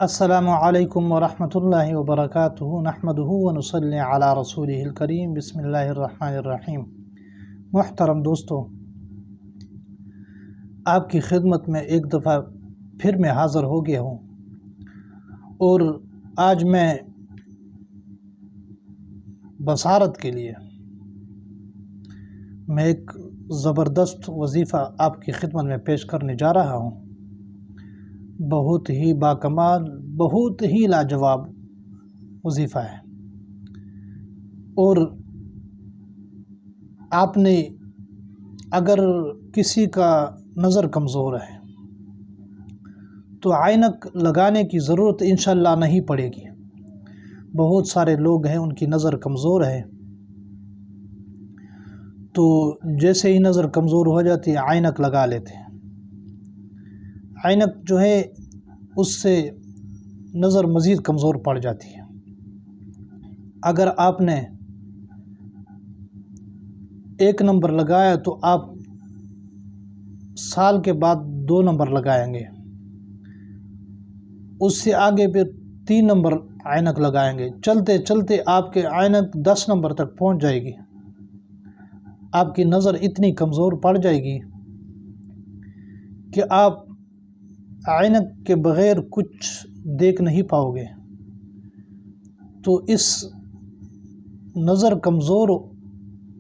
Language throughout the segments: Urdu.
السلام علیکم ورحمۃ اللہ وبرکاتہ نحمدہ ونصلی علی رسولہ الکریم بسم اللہ الرحمن الرحیم۔ محترم دوستو، آپ کی خدمت میں ایک دفعہ پھر میں حاضر ہو گیا ہوں، اور آج میں بصارت کے لیے میں ایک زبردست وظیفہ آپ کی خدمت میں پیش کرنے جا رہا ہوں۔ بہت ہی باکمال، بہت ہی لاجواب وظیفہ ہے، اور آپ نے اگر کسی کا نظر کمزور ہے تو عینک لگانے کی ضرورت انشاءاللہ نہیں پڑے گی۔ بہت سارے لوگ ہیں ان کی نظر کمزور ہے، تو جیسے ہی نظر کمزور ہو جاتی ہے عینک لگا لیتے ہیں۔ عینک جو ہے اس سے نظر مزید کمزور پڑ جاتی ہے۔ اگر آپ نے 1 نمبر لگایا تو آپ سال کے بعد 2 نمبر لگائیں گے، اس سے آگے پھر 3 نمبر عینک لگائیں گے، چلتے چلتے آپ کے عینک 10 نمبر تک پہنچ جائے گی۔ آپ کی نظر اتنی کمزور پڑ جائے گی کہ آپ عینک کے بغیر کچھ دیکھ نہیں پاؤ گے۔ تو اس نظر کمزور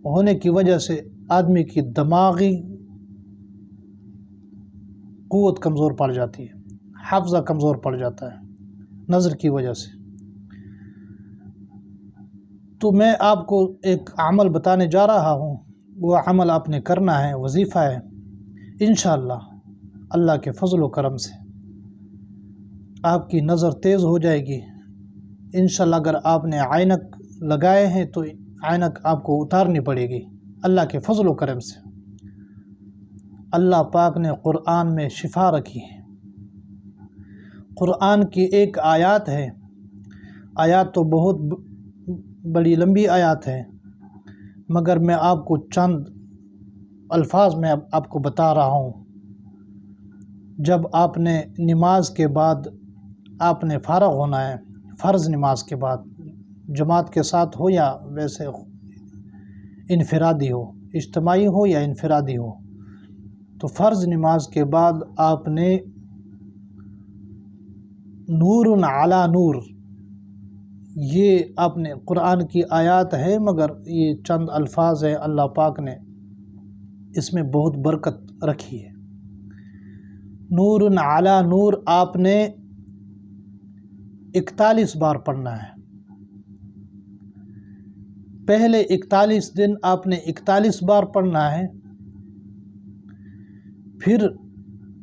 ہونے کی وجہ سے آدمی کی دماغی قوت کمزور پڑ جاتی ہے، حافظہ کمزور پڑ جاتا ہے نظر کی وجہ سے۔ تو میں آپ کو ایک عمل بتانے جا رہا ہوں، وہ عمل آپ نے کرنا ہے، وظیفہ ہے۔ انشاءاللہ اللہ کے فضل و کرم سے آپ کی نظر تیز ہو جائے گی۔ انشاءاللہ اگر آپ نے عینک لگائے ہیں تو عینک آپ کو اتارنی پڑے گی اللہ کے فضل و کرم سے۔ اللہ پاک نے قرآن میں شفا رکھی ہے۔ قرآن کی ایک آیات ہے، آیات تو بہت بڑی لمبی آیات ہے، مگر میں آپ کو چند الفاظ میں آپ کو بتا رہا ہوں۔ جب آپ نے نماز کے بعد آپ نے فارغ ہونا ہے، فرض نماز کے بعد، جماعت کے ساتھ ہو یا ویسے انفرادی ہو، اجتماعی ہو یا انفرادی ہو، تو فرض نماز کے بعد آپ نے نور علی نور، یہ آپ نے قرآن کی آیات ہے مگر یہ چند الفاظ ہیں، اللہ پاک نے اس میں بہت برکت رکھی ہے۔ نور علی نور آپ نے 41 بار پڑھنا ہے۔ پہلے 41 دن آپ نے 41 بار پڑھنا ہے، پھر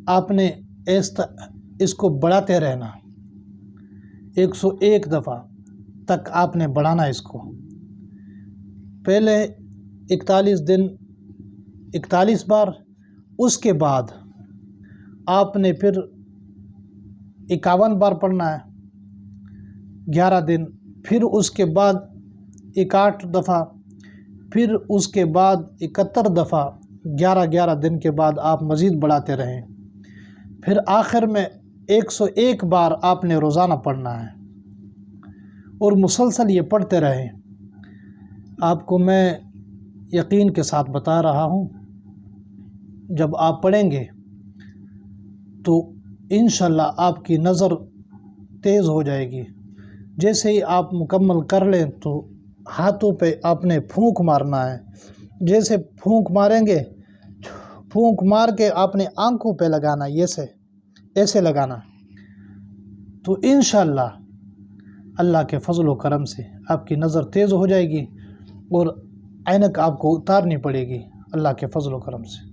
آپ نے اس کو بڑھاتے رہنا، 101 دفعہ تک آپ نے بڑھانا اس کو۔ پہلے 41 دن 41 بار، اس کے بعد آپ نے پھر 51 بار پڑھنا ہے 11 دن، پھر اس کے بعد 61 دفعہ، پھر اس کے بعد 71 دفعہ، 11 دن کے بعد آپ مزید بڑھاتے رہیں، پھر آخر میں 101 بار آپ نے روزانہ پڑھنا ہے، اور مسلسل یہ پڑھتے رہیں۔ آپ کو میں یقین کے ساتھ بتا رہا ہوں، جب آپ پڑھیں گے تو انشاءاللہ آپ کی نظر تیز ہو جائے گی۔ جیسے ہی آپ مکمل کر لیں تو ہاتھوں پہ آپ نے پھونک مارنا ہے، جیسے پھونک ماریں گے، پھونک مار کے آپ نے آنکھوں پہ لگانا، ایسے لگانا، تو انشاءاللہ اللہ کے فضل و کرم سے آپ کی نظر تیز ہو جائے گی، اور عینک آپ کو اتارنی پڑے گی اللہ کے فضل و کرم سے۔